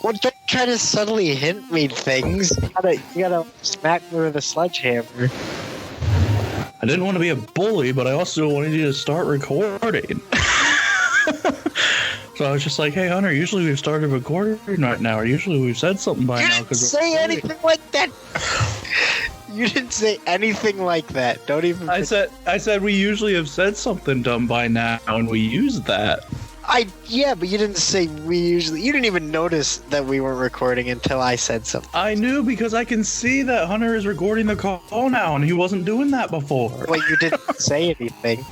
Well, don't try to subtly hint me things. You gotta smack me with a sledgehammer. I didn't want to be a bully, but I also wanted you to start recording. So I was just like, hey, Hunter, usually we've started recording right now, or usually we've said something by now. You didn't say anything like that. You didn't say anything like that. Don't even. I said we usually have said something dumb by now, and we used that. Yeah, but you didn't say we usually. You didn't even notice that we weren't recording until I said something. I knew because I can see that Hunter is recording the call now, and he wasn't doing that before. Well, you didn't say anything.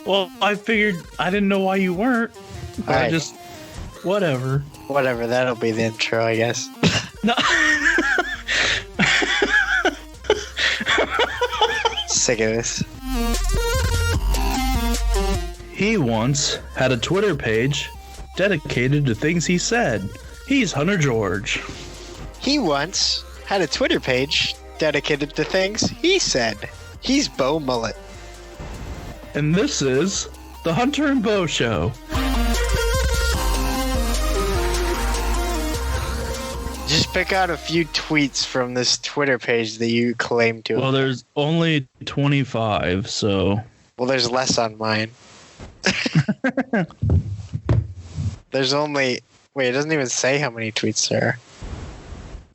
Well, I figured I didn't know why you weren't. But I just whatever. Whatever, that'll be the intro, I guess. No. Sick of this. He once had a Twitter page dedicated to things he said. He's Hunter George. He once had a Twitter page dedicated to things he said. He's Bo Mullet. And this is the Hunter and Bo Show. Just pick out a few tweets from this Twitter page that you claim to. Well, there's only 25, so... Well, there's less on mine. There's only... Wait, it doesn't even say how many tweets there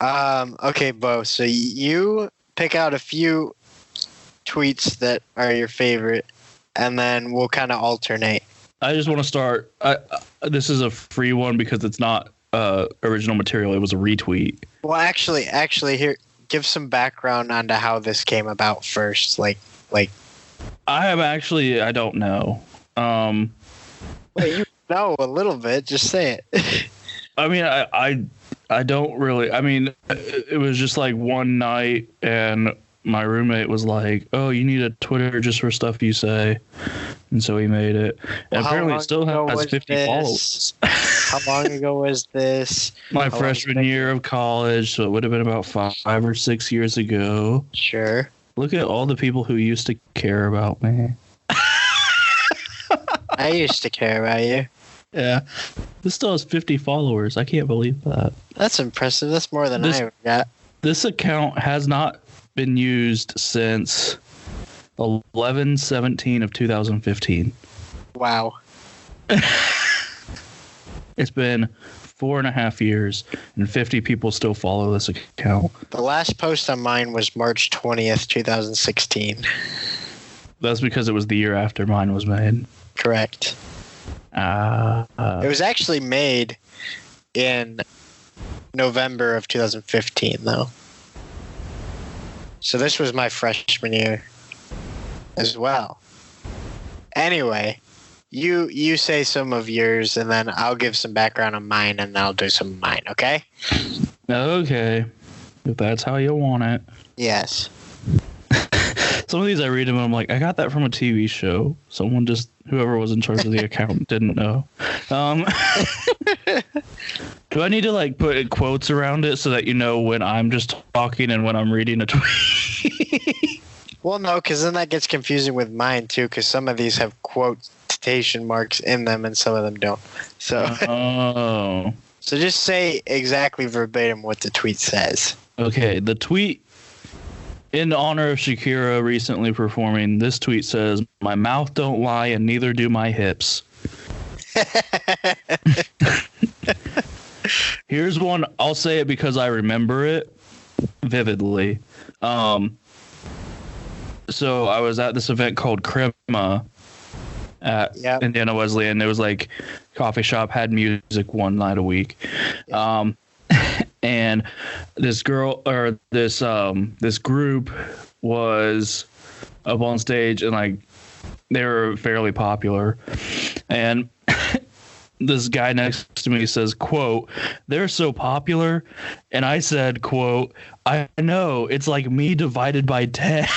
are. Okay, Bo, so you pick out a few tweets that are your favorite, and then we'll kind of alternate. I just want to start... this is a free one because it's not original material. It was a retweet. Well, actually, here, give some background onto how this came about first. Like. I don't know. Wait, you know a little bit. Just say it. I mean, I don't really. I mean, it was just like one night, and my roommate was like, "Oh, you need a Twitter just for stuff you say," and so he made it. And Well, apparently, it still has 50 followers. How long ago was this? My freshman year of college, so it would have been about 5 or 6 years ago. Sure. Look at all the people who used to care about me. I used to care about you. Yeah. This still has 50 followers. I can't believe that. That's impressive. That's more than I got. This account has not been used since 11/17 of 2015. Wow. It's been 4.5 years, and 50 people still follow this account. The last post on mine was March 20th, 2016. That's because it was the year after mine was made. Correct. It was actually made in November of 2015, though. So this was my freshman year as well. Anyway, you say some of yours, and then I'll give some background on mine, and I'll do some of mine, okay? Okay. If that's how you want it. Yes. Some of these I read them and I'm like, I got that from a TV show. Whoever was in charge of the account didn't know. Do I need to like put quotes around it so that you know when I'm just talking and when I'm reading a tweet? Well, no, because then that gets confusing with mine too, because some of these have quotation marks in them and some of them don't. So, So just say exactly verbatim what the tweet says. Okay, the tweet, in honor of Shakira recently performing, this tweet says, "My mouth don't lie and neither do my hips." Here's one. I'll say it because I remember it vividly. So I was at this event called Crema at Indiana Wesleyan. It was like coffee shop, had music one night a week. Yep. And this girl or this group was up on stage and like they were fairly popular. And this guy next to me says, quote, "They're so popular." And I said, quote, "I know, it's like me divided by 10.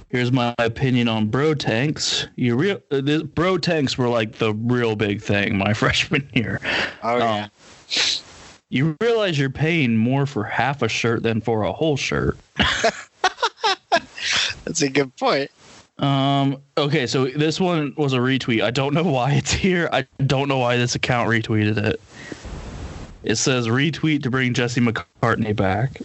Here's my opinion on bro tanks. Bro tanks were like the real big thing my freshman year. Oh yeah. You realize you're paying more for half a shirt than for a whole shirt. That's a good point. Okay, so this one was a retweet. I don't know why it's here. I don't know why this account retweeted it. It says retweet to bring Jesse McCartney back.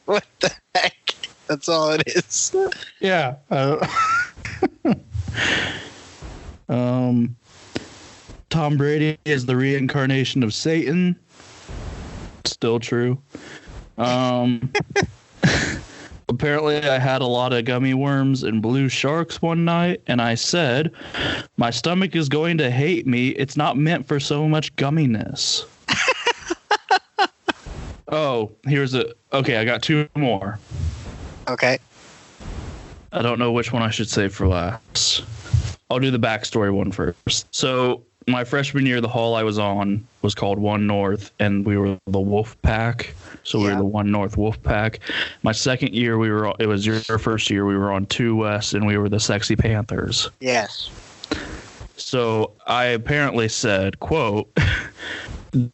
What the heck? That's all it is. Yeah. Tom Brady is the reincarnation of Satan. Still true. Apparently, I had a lot of gummy worms and blue sharks one night, and I said, my stomach is going to hate me. It's not meant for so much gumminess. Oh, okay, I got two more. Okay. I don't know which one I should save for last. I'll do the backstory one first. So, my freshman year, the hall I was on was called One North, and we were the Wolf Pack. So we were the One North Wolf Pack. My second year, it was your first year, we were on Two West, and we were the Sexy Panthers. Yes. So I apparently said, quote,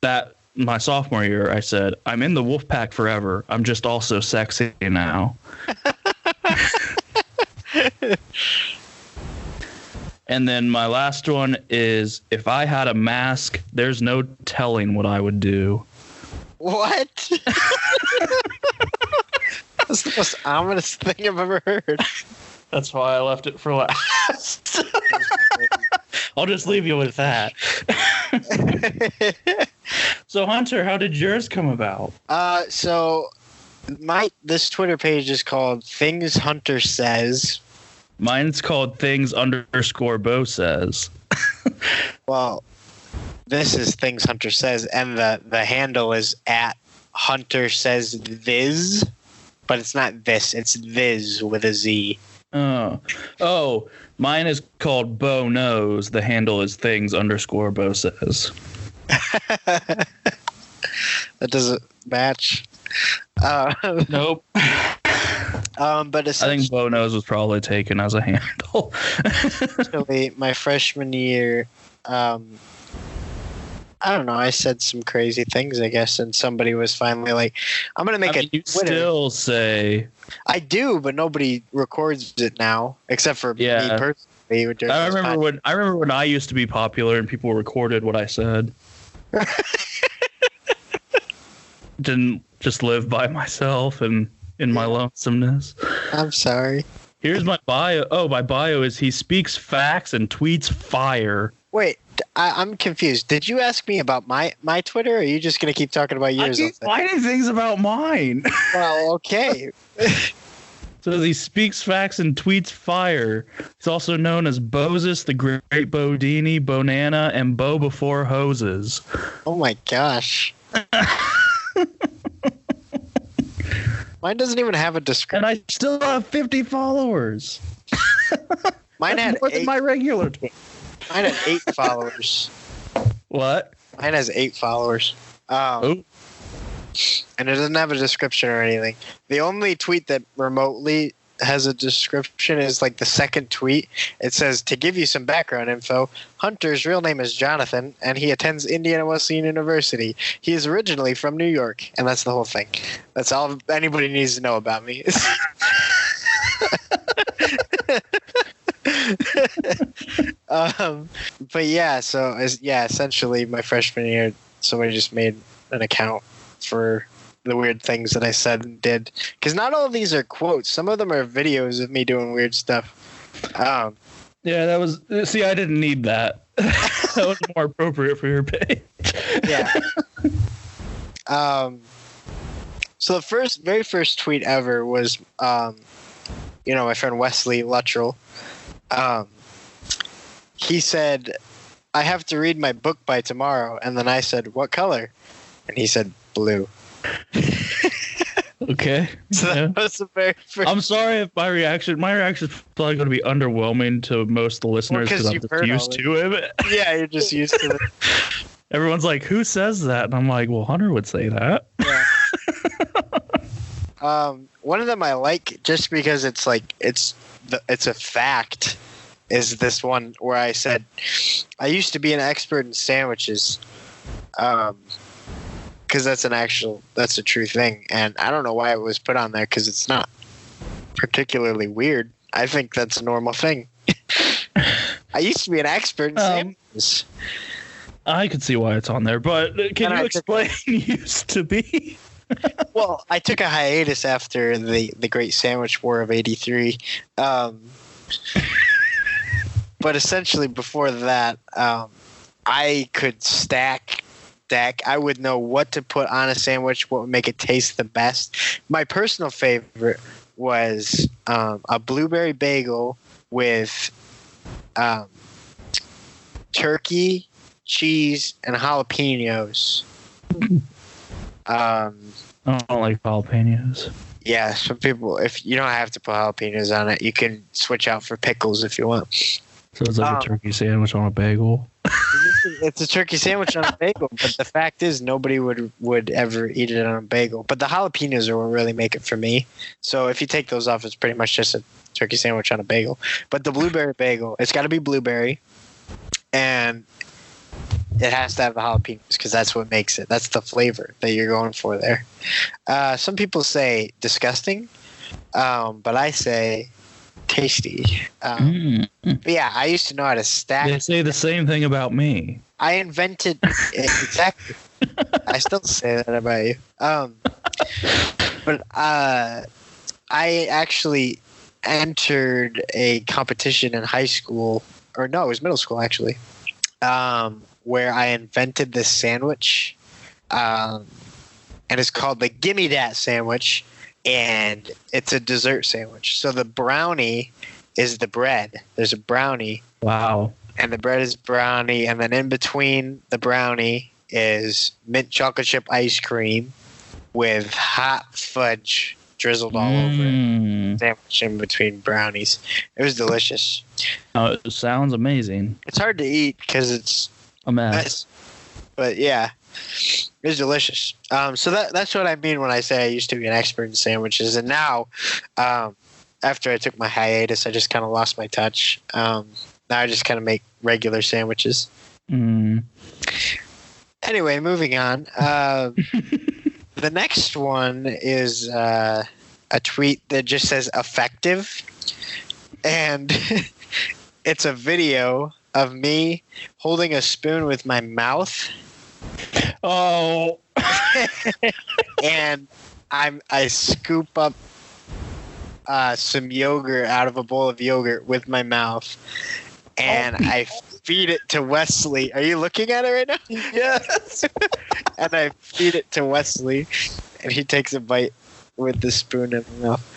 that my sophomore year, I said, I'm in the Wolf Pack forever. I'm just also sexy now. And then my last one is, if I had a mask, there's no telling what I would do. What? That's the most ominous thing I've ever heard. That's why I left it for last. I'll just leave you with that. So, Hunter, how did yours come about? So this Twitter page is called Things Hunter Says. Mine's called Things_Bo Says. Well, this is Things Hunter Says, and the handle is at Hunter Says Viz, but it's not this, it's Viz with a Z. Oh, mine is called Bo Knows. The handle is Things_Bo Says. That doesn't match. Nope. But I think Bo Knows was probably taken as a handle. Actually, my freshman year, I don't know, I said some crazy things, I guess, and somebody was finally like, I'm going to make a you Twitter. Still say. I do, but nobody records it now, except for me personally. I remember when I used to be popular and people recorded what I said. Didn't just live by myself and in my lonesomeness. I'm sorry. Here's my bio. Oh, my bio is he speaks facts and tweets fire. Wait, I'm confused. Did you ask me about my Twitter, or are you just going to keep talking about yours? I keep finding things about mine. Well, okay. So he speaks facts and tweets fire. He's also known as Boses, the Great Bodini, Bonana, and Bo Before Hoses. Oh my gosh. Mine doesn't even have a description. And I still have 50 followers. Mine had more than my regular Twitter. Mine had 8 followers. What? Mine has 8 followers. And it doesn't have a description or anything. The only tweet that remotely has a description is like the second tweet. It says, to give you some background info, Hunter's real name is Jonathan, and he attends Indiana Wesleyan University. He is originally from New York, and that's the whole thing. That's all anybody needs to know about me. But yeah, so essentially my freshman year, somebody just made an account for the weird things that I said and did. Because not all of these are quotes. Some of them are videos of me doing weird stuff. Yeah, that was... See, I didn't need that. That was more appropriate for your page. Yeah. So the very first tweet ever was, my friend Wesley Luttrell. He said, I have to read my book by tomorrow. And then I said, what color? And he said, blue. Okay. So that was the very first. I'm sorry if my reaction is probably going to be underwhelming to most of the listeners because I'm just used to it. Yeah, you're just used to it. Everyone's like, who says that? And I'm like, well, Hunter would say that. Yeah. One of them I like just because it's like it's a fact is this one where I said I used to be an expert in sandwiches. because that's a true thing, and I don't know why it was put on there because it's not particularly weird. I think that's a normal thing. I used to be an expert in sandwiches. I could see why it's on there, but can you explain used to be? Well, I took a hiatus after the Great Sandwich War of '83. But essentially before that, I could stack. I would know what to put on a sandwich, what would make it taste the best. My personal favorite was a blueberry bagel with turkey, cheese, and jalapenos. I don't like jalapenos. Yeah, some people, if you don't have to put jalapenos on it, you can switch out for pickles if you want. So it's like a turkey sandwich on a bagel. It's a turkey sandwich on a bagel, but the fact is nobody would ever eat it on a bagel. But the jalapenos are what really make it for me. So if you take those off, it's pretty much just a turkey sandwich on a bagel. But the blueberry bagel, it's got to be blueberry, and it has to have the jalapenos because that's what makes it. That's the flavor that you're going for there. Some people say disgusting, but I say tasty. But yeah, I used to know how to stack. They say the same thing about me. I invented exactly. I still say that about you. But I actually entered a competition in high school, or no, it was middle school actually, where I invented this sandwich, and it's called the Gimme Dat sandwich. And it's a dessert sandwich. So the brownie is the bread. There's a brownie. Wow. And the bread is brownie. And then in between the brownie is mint chocolate chip ice cream with hot fudge drizzled all over it. Sandwich in between brownies. It was delicious. Oh, it sounds amazing. It's hard to eat because it's a mess. But yeah. It was delicious. So that's what I mean when I say I used to be an expert in sandwiches. And now, after I took my hiatus, I just kind of lost my touch. Now I just kind of make regular sandwiches. Anyway, moving on. The next one is a tweet that just says effective. And it's a video of me holding a spoon with my mouth. Oh. And I scoop up some yogurt out of a bowl of yogurt with my mouth, and I feed it to Wesley. Are you looking at it right now? Yes. And I feed it to Wesley, and he takes a bite with the spoon in the mouth.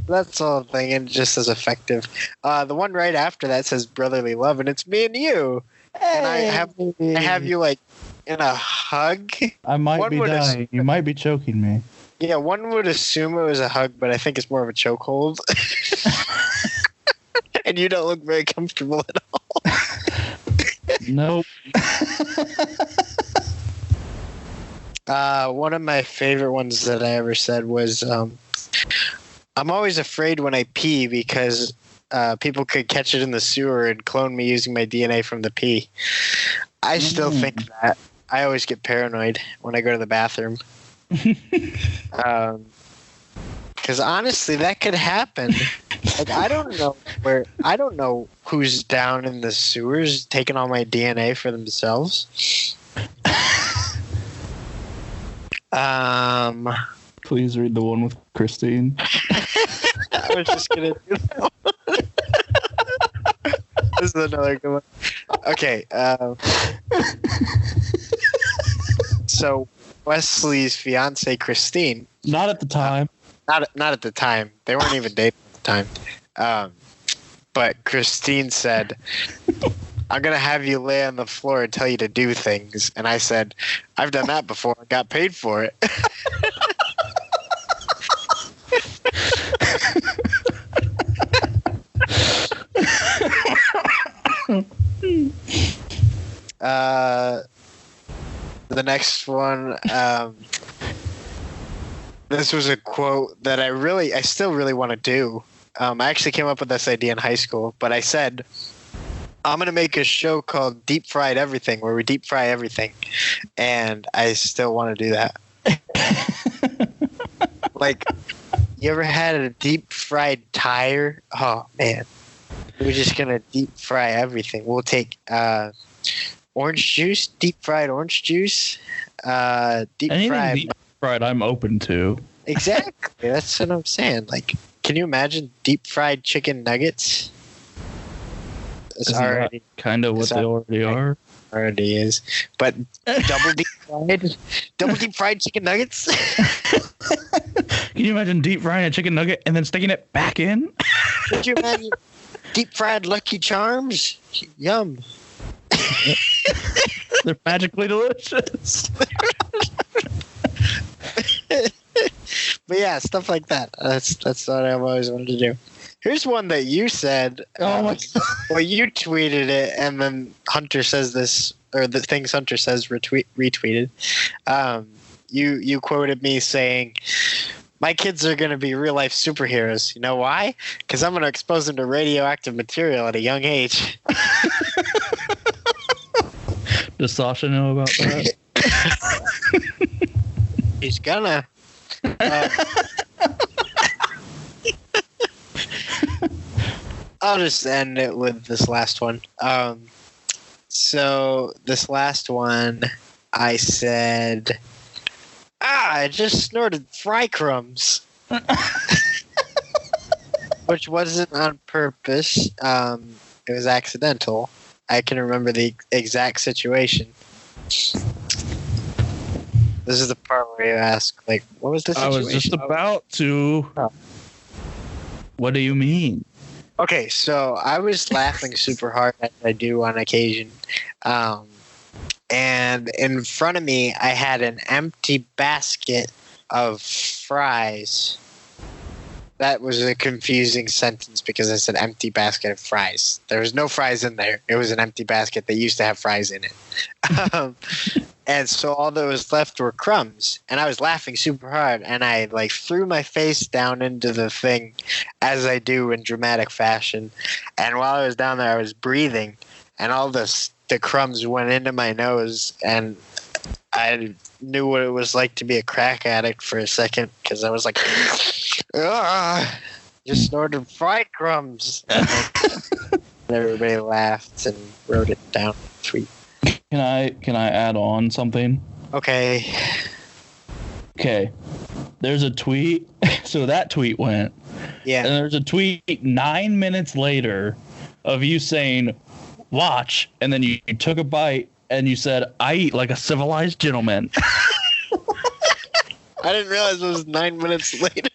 That's the whole thing, and just as effective. The one right after that says brotherly love, and it's me and you. Hey. And I have you like in a hug. I might be dying. You might be choking me. Yeah, one would assume it was a hug, but I think it's more of a chokehold. And you don't look very comfortable at all. Nope. One of my favorite ones that I ever said was, I'm always afraid when I pee because people could catch it in the sewer and clone me using my DNA from the pee. I still think that. I always get paranoid when I go to the bathroom. Because honestly, that could happen. Like, I don't know who's down in the sewers taking all my DNA for themselves. Please read the one with Christine. I was just gonna do that one. This is another good one. Okay. So Wesley's fiance Christine. Not at the time. Not at the time. They weren't even dating at the time. But Christine said, "I'm gonna have you lay on the floor and tell you to do things." And I said, "I've done that before. I got paid for it." The next one, this was a quote that I still really want to do. I actually came up with this idea in high school, but I said, I'm gonna make a show called Deep Fried Everything, where we deep fry everything, and I still want to do that. Like, you ever had a deep fried tire? Oh man, we're just gonna deep fry everything. We'll take orange juice, deep fried orange juice, deep fried. I'm open to. Exactly, that's what I'm saying. Like, can you imagine deep fried chicken nuggets? It's already kind of what they already are. Already is, but double deep fried chicken nuggets. Can you imagine deep frying a chicken nugget and then sticking it back in? Could you imagine deep fried Lucky Charms? Yum. They're magically delicious. But yeah, stuff like that. That's what I've always wanted to do. Here's one that you said. Oh my God. Well, you tweeted it, and then Hunter says this, or the things Hunter says retweeted. You quoted me saying, "My kids are going to be real life superheroes. You know why? Because I'm going to expose them to radioactive material at a young age." Does Sasha know about that? He's gonna. I'll just end it with this last one. So this last one, I said, I just snorted fry crumbs. Which wasn't on purpose. It was accidental. I can remember the exact situation. This is the part where you ask, like, what was the situation? I was just about to. Oh. What do you mean? Okay, so I was laughing super hard, as I do on occasion. And in front of me, I had an empty basket of fries. That was a confusing sentence because I said empty basket of fries. There was no fries in there. It was an empty basket that used to have fries in it. And so all that was left were crumbs. And I was laughing super hard. And I like threw my face down into the thing as I do in dramatic fashion. And while I was down there, I was breathing. And all the crumbs went into my nose. And I knew what it was like to be a crack addict for a second. Because I was like, just snorted fried crumbs. And everybody laughed and wrote it down in a tweet. Can I add on something? Okay. There's a tweet. So that tweet went. Yeah. And there's a tweet 9 minutes later of you saying, "Watch," and then you took a bite and you said, "I eat like a civilized gentleman." I didn't realize it was 9 minutes later.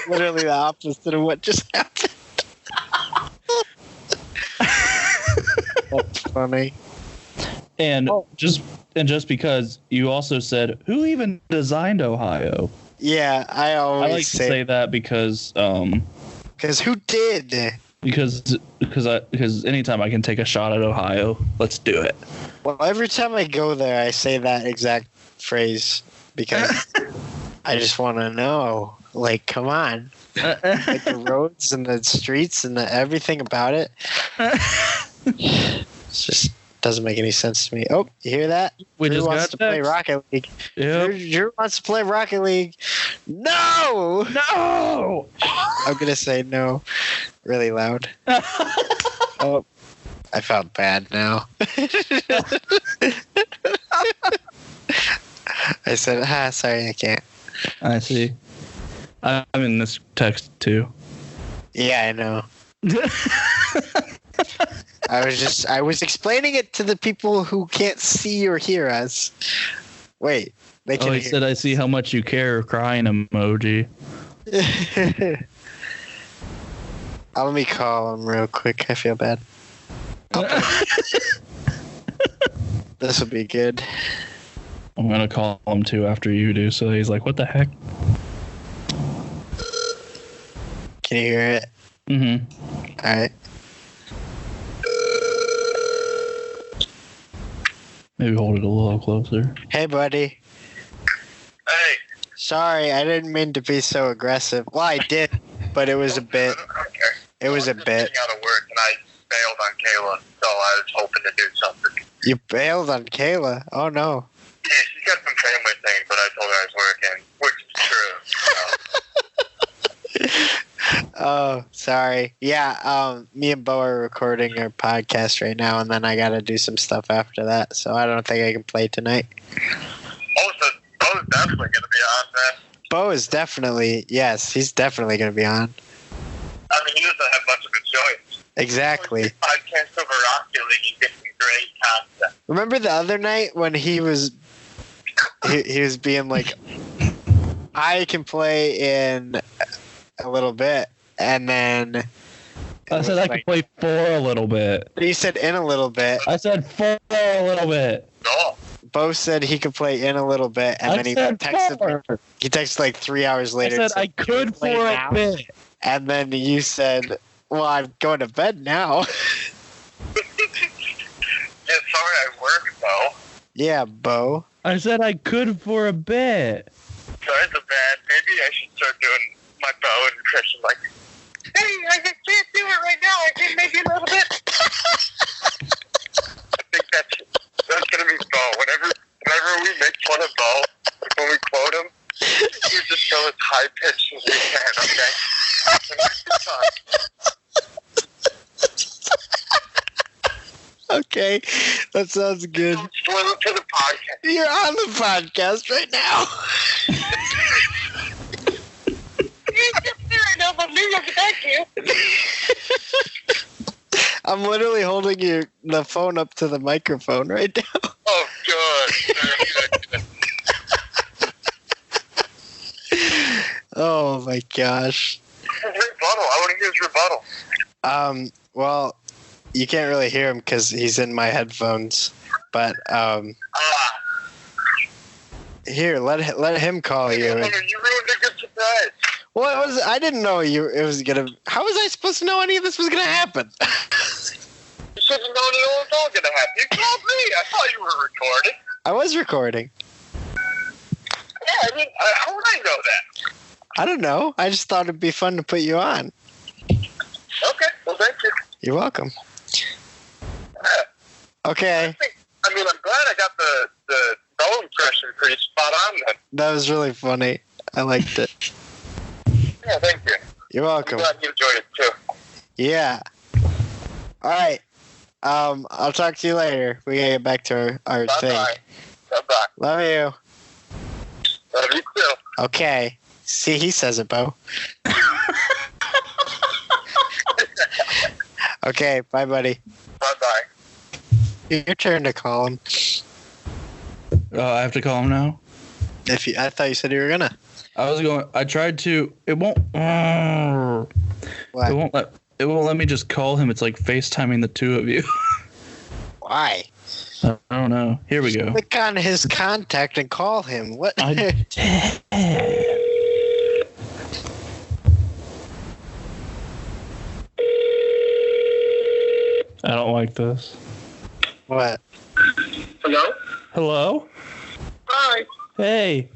Literally the opposite of what just happened. That's funny. And just because you also said, "Who even designed Ohio?" Yeah, I always like to say that because who did? Because anytime I can take a shot at Ohio, let's do it. Well, every time I go there, I say that exact phrase because I just want to know. Like, come on, like the roads and the streets and everything about it. It's just. Doesn't make any sense to me. Oh, you hear that? Drew wants to play Rocket League. Yep. Drew wants to play Rocket League. No! I'm going to say no really loud. Oh, I felt bad now. I said, sorry, I can't. I see. I'm in this text too. Yeah, I know. I was explaining it to the people who can't see or hear us. Wait, they can. Oh, he said, "I see how much you care." Crying emoji. Let me call him real quick. I feel bad. This will be good. I'm gonna call him too after you do. So he's like, "What the heck?" Can you hear it? Mm-hmm. All right. Maybe hold it a little closer. Hey, buddy. Hey. Sorry, I didn't mean to be so aggressive. Well, I did, but it was a bit. Okay. It was a I'm bit. Getting out of work, and bailed on Kayla, so I was hoping to do something. You bailed on Kayla? Oh, no. Yeah, she's got some family things, but I told her I was working, which is true. Oh, sorry. Yeah, me and Bo are recording our podcast right now, and then I got to do some stuff after that, so I don't think I can play tonight. Oh, so Bo's definitely going to be on then. Bo is definitely, yes, he's definitely going to be on. I mean, he doesn't have much of a choice. Exactly. Podcast over Rocket League, you get some great content. Remember the other night when he was being like, I can play in a little bit, and then I said I could play for a little bit. He said in a little bit. I said for a little bit. No. Bo said he could play in a little bit, and then he texted like 3 hours later. I said I could for a bit. And then you said, well, I'm going to bed now. Yeah, sorry I work, Bo. Yeah, Bo. I said I could for a bit. Sorry, it's bad. Maybe I should start doing my Bo impression, like, hey, I can't do it right now. I can maybe a little bit. I think that's going to be Bo. Whenever we make fun of Bo, like when we quote him, you just go as high pitched as you can, okay? Okay, that sounds good. Don't spoil it to the podcast. You're on the podcast right now. I'm literally holding the phone up to the microphone right now. Oh, good. Good. Oh my gosh. His rebuttal. I want to hear his rebuttal. Well, you can't really hear him because he's in my headphones. But here, let him call you. You ruined a good surprise. Well, I didn't know it was gonna. How was I supposed to know any of this was gonna happen? You should have known it was all gonna happen. You called me. I thought you were recording. I was recording. Yeah, I mean, how would I know that? I don't know. I just thought it'd be fun to put you on. Okay, well, thank you. You're welcome. Okay. I mean, I'm glad I got the Bo impression pretty spot on then. That was really funny. I liked it. Yeah, thank you. You're welcome. I'm glad you enjoyed it too. Yeah. All right. I'll talk to you later. We gotta get back to our thing. Bye-bye. Love you. Love you too. Okay. See, he says it, Bo. Okay. Bye, buddy. Bye-bye. Your turn to call him. I have to call him now? I thought you said you were gonna. I tried to. It won't. What? It won't let me just call him. It's like FaceTiming the two of you. Why? I don't know. Here we go. Click on his contact and call him. What? I did. I don't like this. What? Hello? Hello? Hi. Hey.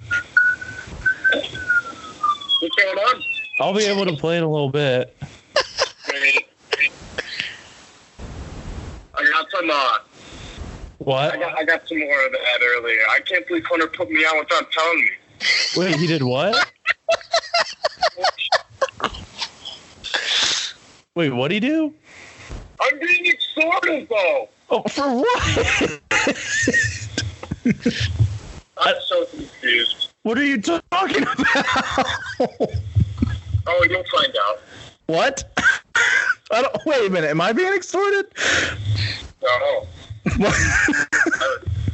What's going on? I'll be able to play in a little bit. Great. I got some, What? I got some more of that earlier. I can't believe Hunter put me on without telling me. Wait, he did what? Wait, what'd he do? I'm being extorted, though. Oh, for what? I'm so confused. What are you talking about? Oh, you'll find out. What? Wait a minute. Am I being extorted? No. What?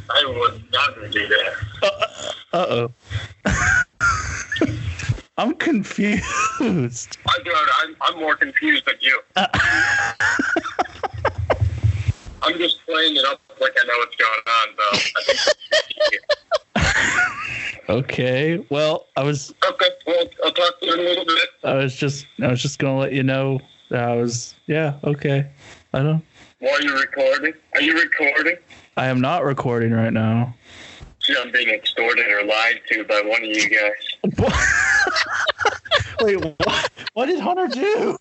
I would never do that. Uh-oh. I'm confused. I'm more confused than you. I'm just playing it up like I know what's going on, though. Okay. Well, Okay. Well, I'll talk to you in a little bit. I was just gonna let you know that okay. I don't. Well, are you recording? Are you recording? I am not recording right now. See, I'm being extorted or lied to by one of you guys. Wait, what? What did Hunter do?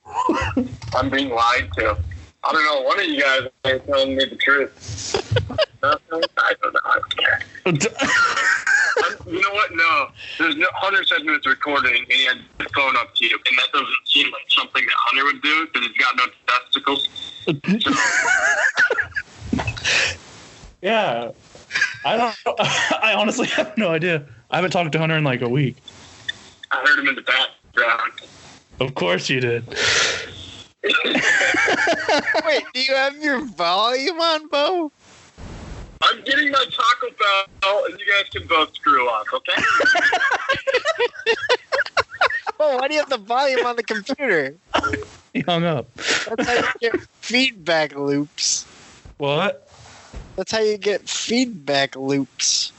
I'm being lied to. I don't know. One of you guys ain't telling me the truth. I don't know. I don't care. You know what? No. Hunter said he was recording and he had his phone up to you, and that doesn't seem like something that Hunter would do because he's got no testicles. Yeah. I honestly have no idea. I haven't talked to Hunter in like a week. I heard him in the background. Of course you did. Wait, do you have your volume on, Bo? I'm getting my Taco Bell, and you guys can both screw off, okay? Oh, why do you have the volume on the computer? He hung up. That's how you get feedback loops. What? That's how you get feedback loops.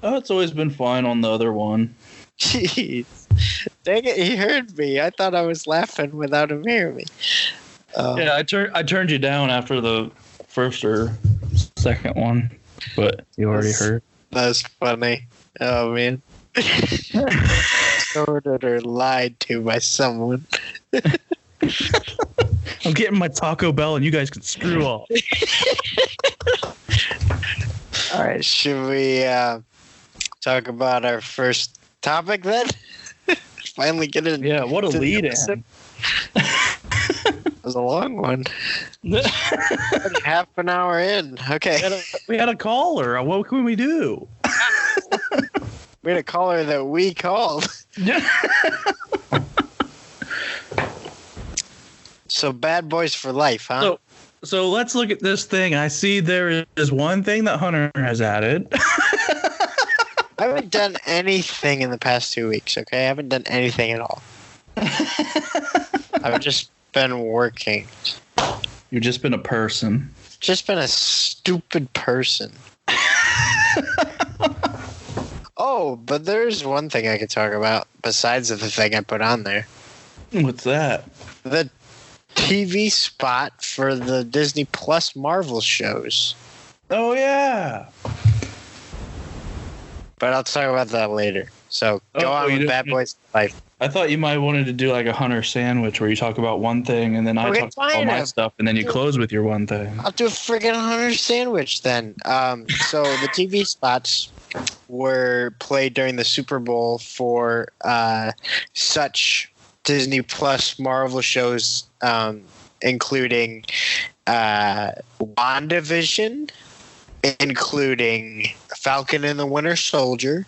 Oh, it's always been fine on the other one. Jeez. Dang it, he heard me. I thought I was laughing without him hearing me. Yeah, I turned you down after the first or second one, but you already heard. That's funny. Oh, man. Ordered or lied to by someone. I'm getting my Taco Bell and you guys can screw off. All right, should we talk about our first topic then? Finally get it. Yeah, what a lead in. It was a long one. Half an hour in. Okay. We had a caller. What can we do? We had a caller that we called. So bad boys for life, huh? So let's look at this thing. I see there is one thing that Hunter has added. I haven't done anything in the past 2 weeks, okay? I haven't done anything at all. I've just been working. You've just been a person. Just been a stupid person. Oh, but there's one thing I could talk about besides of the thing I put on there. What's that? The TV spot for the Disney Plus Marvel shows. Oh, yeah. But I'll talk about that later. So go on with Bad Boys for Life. I thought you might wanted to do like a Hunter sandwich where you talk about one thing and then I talk about all my stuff and then you close with your one thing. I'll do a friggin' Hunter sandwich then. So the TV spots were played during the Super Bowl for such Disney Plus Marvel shows, including WandaVision, including Falcon and the Winter Soldier,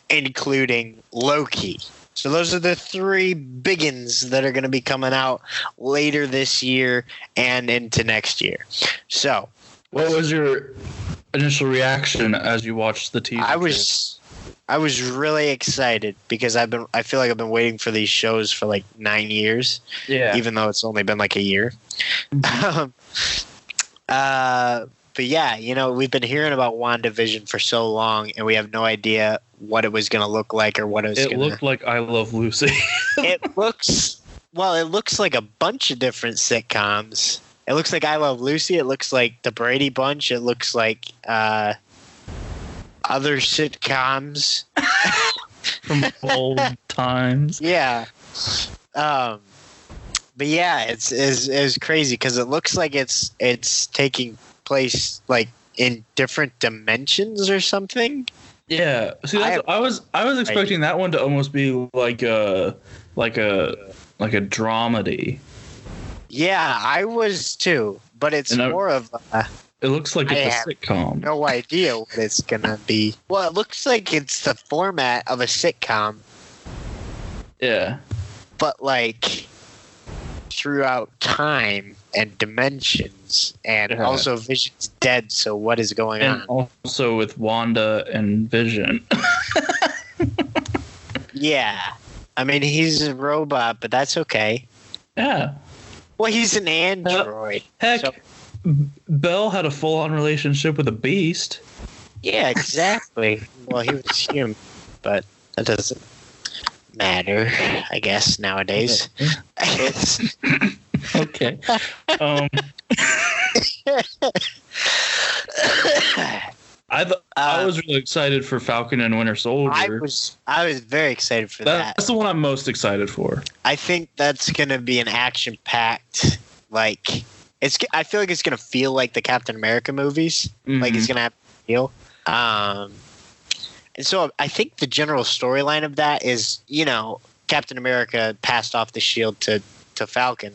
including Loki. So those are the three biggins that are going to be coming out later this year and into next year. So, what was your initial reaction as you watched the TV? I was really excited because I feel like I've been waiting for these shows for like 9 years. Yeah. Even though it's only been like a year. Mm-hmm. But yeah, you know, we've been hearing about WandaVision for so long, and we have no idea what it was going to look like or what it was going to... It looked like I Love Lucy. It looks like a bunch of different sitcoms. It looks like I Love Lucy. It looks like The Brady Bunch. It looks like other sitcoms. From old times. Yeah. But yeah, it's crazy because it looks like it's taking place like in different dimensions or something. Yeah. See, I was expecting that one to almost be like a dramedy. Yeah, I was too, but it's more of a... It looks like it's a sitcom. No idea what it's gonna be. Well, it looks like it's the format of a sitcom. Yeah. But like throughout time and dimensions, and also Vision's dead, so what is going on? Also with Wanda and Vision. Yeah. I mean, he's a robot, but that's okay. Yeah. Well, he's an android. Heck, so. Belle had a full-on relationship with a beast. Yeah, exactly. Well, he was human, but that doesn't matter, I guess, nowadays. Okay. I was really excited for Falcon and Winter Soldier. I was very excited for that. That's the one I'm most excited for. I think that's going to be an action-packed, like, I feel like it's gonna feel like the Captain America movies. Mm-hmm. Like it's gonna have to feel. And so I think the general storyline of that is, Captain America passed off the shield to Falcon.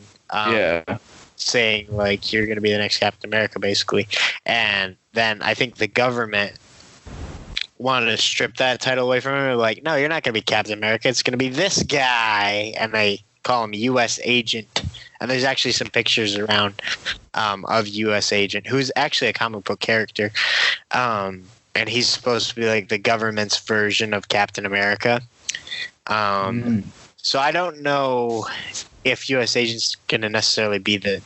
Saying like you're gonna be the next Captain America, basically. And then I think the government wanted to strip that title away from him. Like, no, you're not gonna be Captain America. It's gonna be this guy, and they call him U.S. Agent. And there's actually some pictures around of U.S. Agent, who's actually a comic book character. And he's supposed to be like the government's version of Captain America. So I don't know if U.S. Agent's going to necessarily be the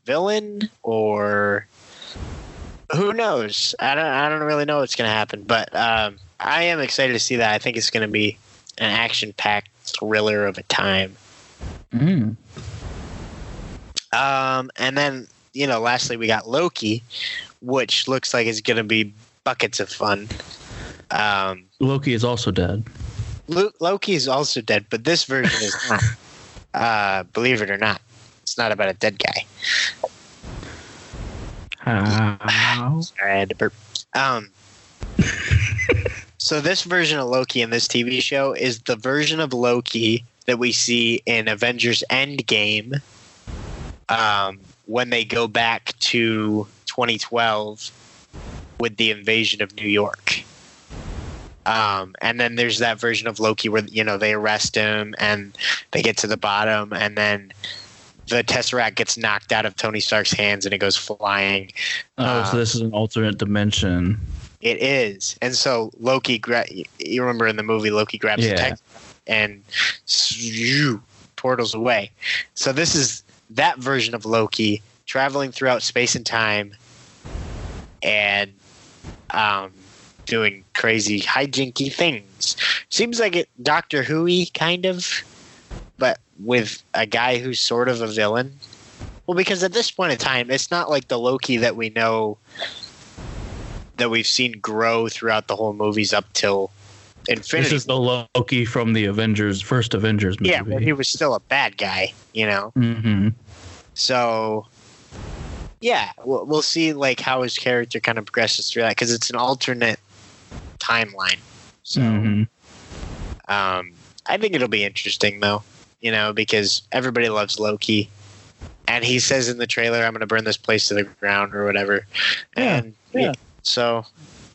villain, or who knows? I don't really know what's going to happen. But I am excited to see that. I think it's going to be an action-packed thriller of a time. And then, lastly, we got Loki, which looks like it's going to be buckets of fun. Loki is also dead. Loki is also dead, but this version is not. Believe it or not, it's not about a dead guy. Sorry, I had to burp. So this version of Loki in this TV show is the version of Loki that we see in Avengers Endgame, when they go back to 2012 with the invasion of New York. And then there's that version of Loki where, they arrest him and they get to the bottom, and then the Tesseract gets knocked out of Tony Stark's hands and it goes flying. So this is an alternate dimension. It is. And so Loki, you remember in the movie, Loki grabs the Tesseract and portals away. So this is that version of Loki traveling throughout space and time and doing crazy hijinky things. Seems like it Doctor Who-y kind of, but with a guy who's sort of a villain. Well, because at this point in time, it's not like the Loki that we know, that we've seen grow throughout the whole movies up till Infinity. This is the Loki from the first Avengers movie. Yeah, where he was still a bad guy, Mm-hmm. So, yeah, we'll see like how his character kind of progresses through that, because it's an alternate timeline. So, I think it'll be interesting though, because everybody loves Loki, and he says in the trailer, "I'm going to burn this place to the ground" or whatever. And so,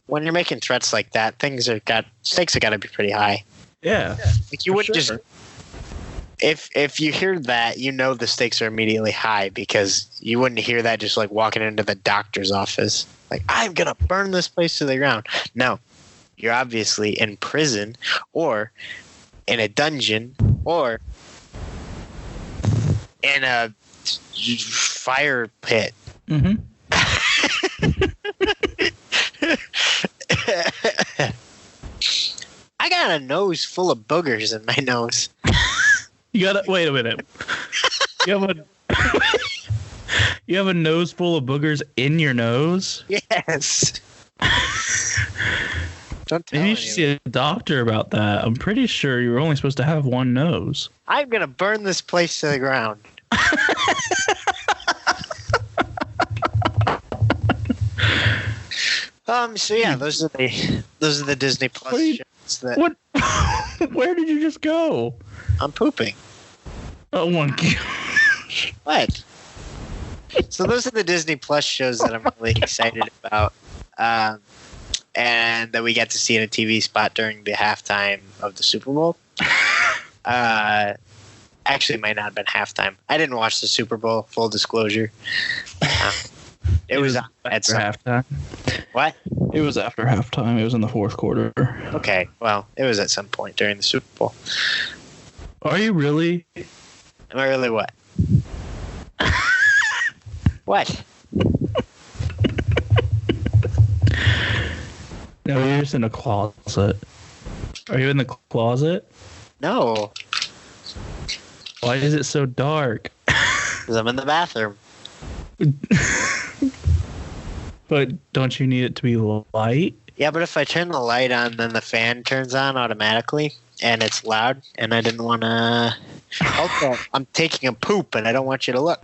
when you're making threats like that, stakes have got to be pretty high. Yeah, like you wouldn't just. If you hear that, the stakes are immediately high, because you wouldn't hear that just like walking into the doctor's office, like, "I'm gonna burn this place to the ground." No, you're obviously in prison, or in a dungeon, or in a fire pit. Mm-hmm. I got a nose full of boogers in my nose. Wait a minute. You have a nose full of boogers in your nose? Yes. Don't tell Maybe you should see a doctor about that. I'm pretty sure you were only supposed to have one nose. I'm gonna burn this place to the ground. So yeah, those are the Disney Plus shows. What? Where did you just go? I'm pooping. Oh my gosh. What? So those are the Disney Plus shows that I'm really excited about, and that we get to see in a TV spot during the halftime of the Super Bowl. Actually, it might not have been halftime. I didn't watch the Super Bowl, full disclosure. It was at halftime. What? It was after halftime. It was in the fourth quarter. Okay, well, it was at some point during the Super Bowl. Are you really? Am I really what? What? No, you're just in a closet. Are you in the closet? No. Why is it so dark? Because I'm in the bathroom. But don't you need it to be light? Yeah, but if I turn the light on, then the fan turns on automatically, and it's loud, and I didn't want to... Also, I'm taking a poop, and I don't want you to look.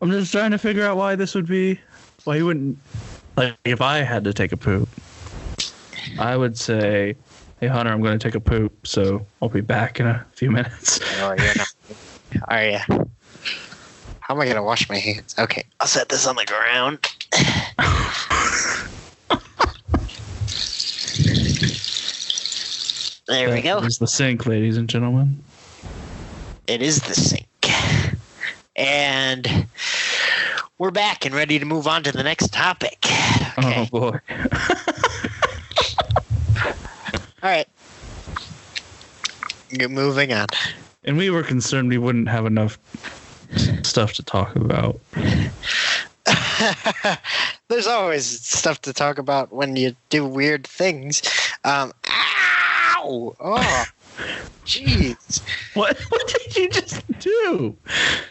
I'm just trying to figure out why this would be. Why he wouldn't. Like, if I had to take a poop, I would say, hey, Hunter, I'm going to take a poop, so I'll be back in a few minutes. Oh, you're not. Are you? How am I going to wash my hands? Okay, I'll set this on the ground. There we go. It's the sink, ladies and gentlemen. It is the sink. And we're back and ready to move on to the next topic. Okay. Oh, boy. All right. Moving on. And we were concerned we wouldn't have enough stuff to talk about. There's always stuff to talk about when you do weird things. Ow! Oh, jeez. What did you just do?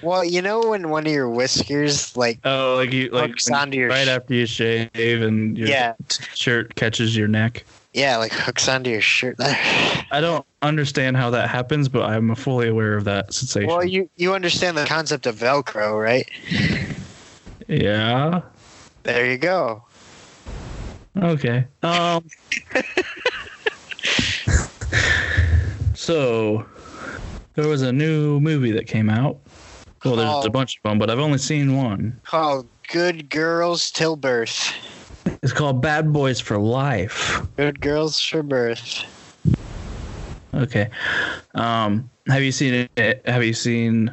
Well, you know when one of your whiskers hooks onto your right after you shave and your shirt catches your neck. Yeah, like hooks onto your shirt. I don't understand how that happens, but I'm fully aware of that sensation. Well, you understand the concept of Velcro, right? Yeah. There you go. Okay. So, there was a new movie that came out. Well, there's a bunch of them, but I've only seen one. Called Good Girls Till Birth. It's called Bad Boys for Life. Good Girls for Birth. Okay. Have you seen it? Have you seen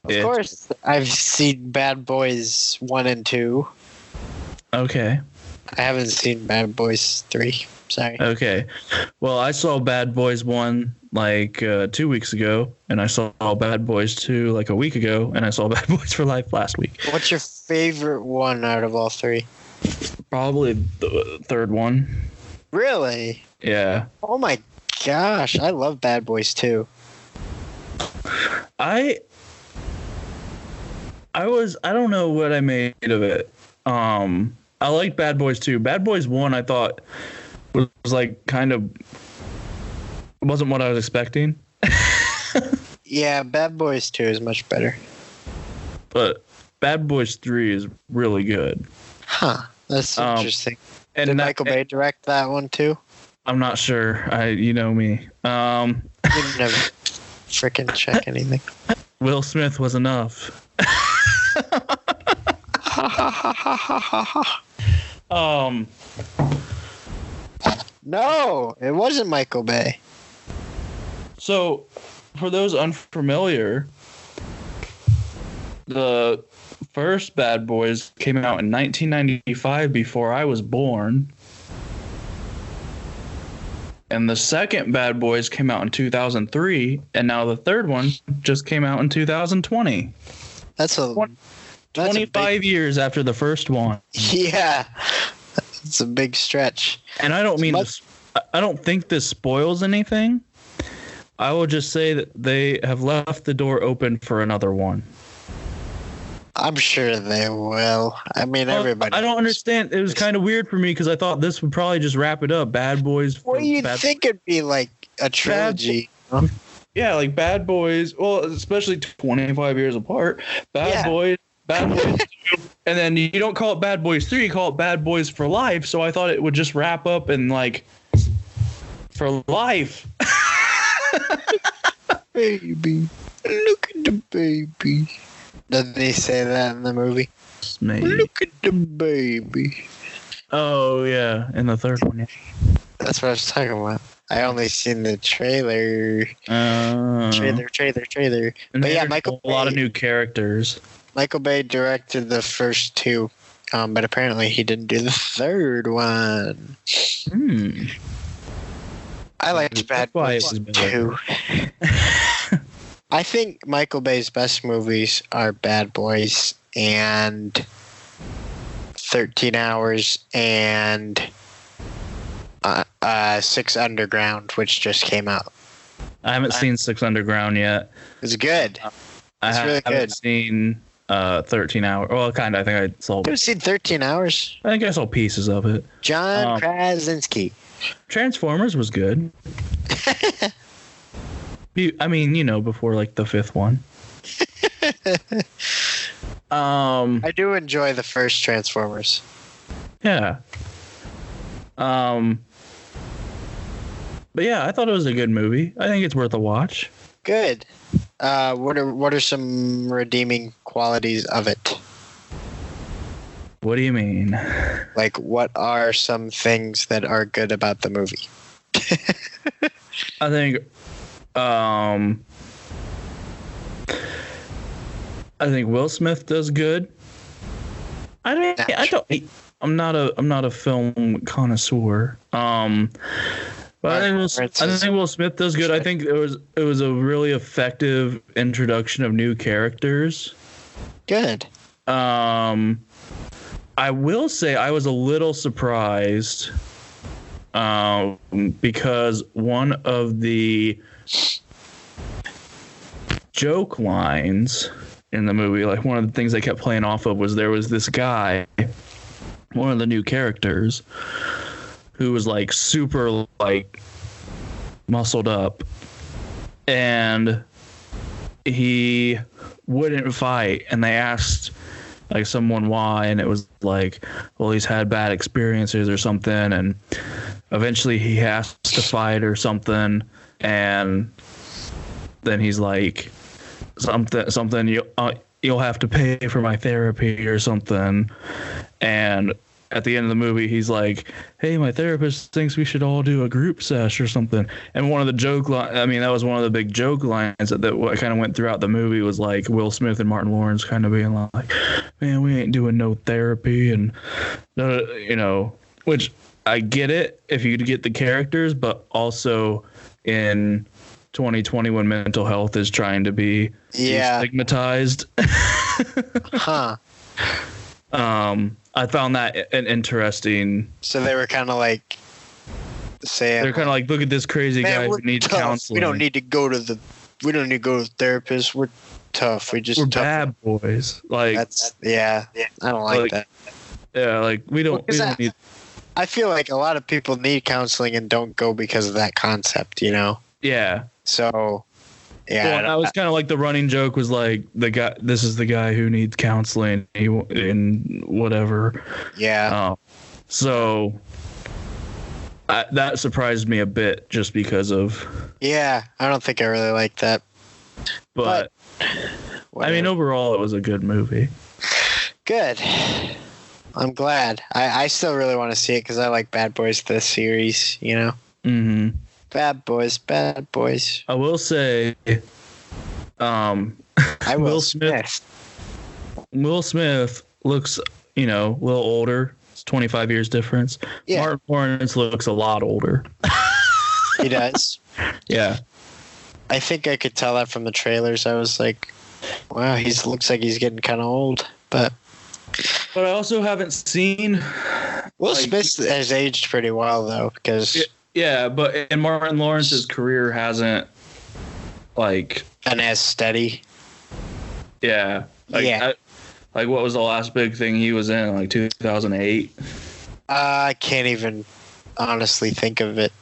it? Of course. I've seen Bad Boys 1 and 2. Okay. I haven't seen Bad Boys 3. Sorry. Okay. Well, I saw Bad Boys 1 like 2 weeks ago, and I saw Bad Boys 2 like a week ago, and I saw Bad Boys for Life last week. What's your favorite one out of all three? Probably the third one. Really? Yeah. Oh my gosh, I love Bad Boys 2. I don't know what I made of it. I like Bad Boys 2. Bad Boys 1 I thought was like kind of wasn't what I was expecting. Yeah, Bad Boys 2 is much better. But Bad Boys 3 is really good. Huh. That's interesting. And did Michael Bay direct that one too? I'm not sure. You know me. You never freaking check anything. Will Smith was enough. No, it wasn't Michael Bay. So, for those unfamiliar, the first Bad Boys came out in 1995 before I was born. And the second Bad Boys came out in 2003, and now the third one just came out in 2020. That's 25 years after the first one. Yeah. It's a big stretch. And I don't mean I don't think this spoils anything. I will just say that they have left the door open for another one. I'm sure they will. I mean, everybody. I don't understand. It was kind of weird for me because I thought this would probably just wrap it up. Bad Boys. Well, you'd think it'd be like a trilogy. Yeah, like Bad Boys. Well, especially 25 years apart. Bad Boys. And then you don't call it Bad Boys 3, you call it Bad Boys for Life. So I thought it would just wrap up and like for life. Baby, look at the baby. Doesn't he say that in the movie? Look at the baby. Oh yeah, in the third one. Yeah. That's what I was talking about. I only seen the trailer. Trailer. And but yeah, Michael Bay, a lot of new characters. Michael Bay directed the first two, but apparently he didn't do the third one. I liked Bad Boys 2. I think Michael Bay's best movies are Bad Boys and 13 Hours and 6 Underground, which just came out. I haven't seen 6 Underground yet. It's good. It's really good. I haven't seen 13 Hours. Well, kind of. I think I saw. You've seen 13 Hours? I think I saw pieces of it. John Krasinski. Transformers was good. I mean, before like the 5th one. I do enjoy the first Transformers. Yeah. But yeah, I thought it was a good movie. I think it's worth a watch. Good. What are some redeeming qualities of it? What do you mean? Like, what are some things that are good about the movie? I think Will Smith does good. I'm not a film connoisseur. But I think Will Smith does good. I think it was a really effective introduction of new characters. Good. I will say I was a little surprised because one of the joke lines in the movie, like one of the things they kept playing off of, was there was this guy, one of the new characters, who was like super like muscled up, and he wouldn't fight, and they asked like someone why, and it was like, well, he's had bad experiences or something, and eventually he has to fight or something, and then he's like, something you'll have to pay for my therapy or something, and at the end of the movie, he's like, hey, my therapist thinks we should all do a group sesh or something. And one of the joke lines, I mean, that was one of the big joke lines that kind of went throughout the movie, was like Will Smith and Martin Lawrence kind of being like, man, we ain't doing no therapy. And, you know, which I get it if you get the characters, but also in 2020 when mental health is trying to be stigmatized. Huh. I found that an interesting. So they were kind of like saying, they're kind of like, look at this crazy guy who needs counseling. We don't need to go to the therapist. We're tough. We're tough. Bad boys. Like that's I don't like that. Yeah, like we don't need. I feel like a lot of people need counseling and don't go because of that concept, you know? Yeah. So. Yeah, well, that was kind of like the running joke was like, this is the guy who needs counseling and whatever. Yeah. So that surprised me a bit just because of. Yeah, I don't think I really like that. But I mean, overall, it was a good movie. Good. I'm glad. I still really want to see it because I like Bad Boys, the series, you know? Mm-hmm. Bad boys. I will say, Will Smith looks, you know, a little older. It's 25 years difference. Yeah. Martin Lawrence looks a lot older. He does. Yeah. I think I could tell that from the trailers. I was like, wow, looks like he's getting kind of old. But I also haven't seen. Will Smith has aged pretty well though, because. Yeah, but in Martin Lawrence's career hasn't like been as steady. Yeah. Like what was the last big thing he was in? Like 2008? I can't even honestly think of it.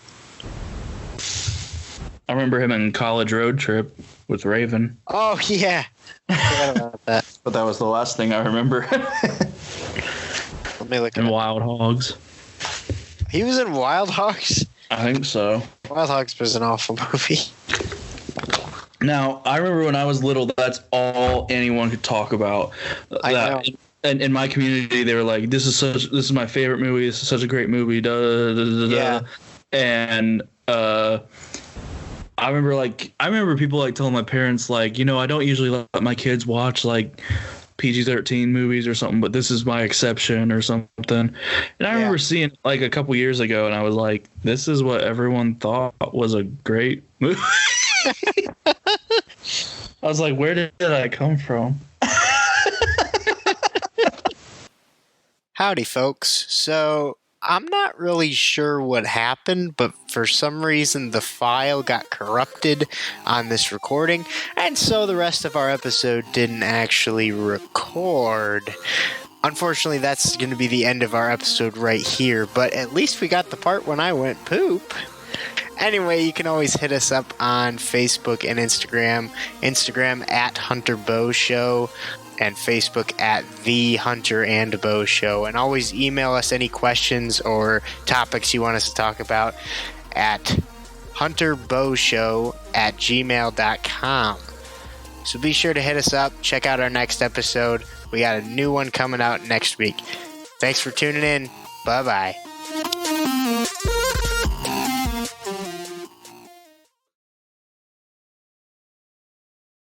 I remember him in College Road Trip with Raven. Oh yeah. I forgot about that. But that was the last thing I remember. Let me look at Wild Hogs. He was in Wild Hogs? I think so. Wild Hogs was an awful movie. Now, I remember when I was little, that's all anyone could talk about. I know. And in my community, they were like, "This is my favorite movie. This is such a great movie." Yeah. And I remember people like telling my parents like, you know, I don't usually let my kids watch like PG-13 movies or something, but this is my exception or something. And I remember seeing like a couple years ago, and I was like, this is what everyone thought was a great movie. I was like, where did I come from? Howdy, folks. So I'm not really sure what happened, but for some reason the file got corrupted on this recording, and so the rest of our episode didn't actually record. Unfortunately, that's going to be the end of our episode right here, but at least we got the part when I went poop. Anyway, you can always hit us up on Facebook and Instagram. Instagram at Hunter Bow Show. and Facebook at The Hunter and Bow Show. And always email us any questions or topics you want us to talk about at hunterbowshow@gmail.com. So be sure to hit us up. Check out our next episode. We got a new one coming out next week. Thanks for tuning in. Bye-bye.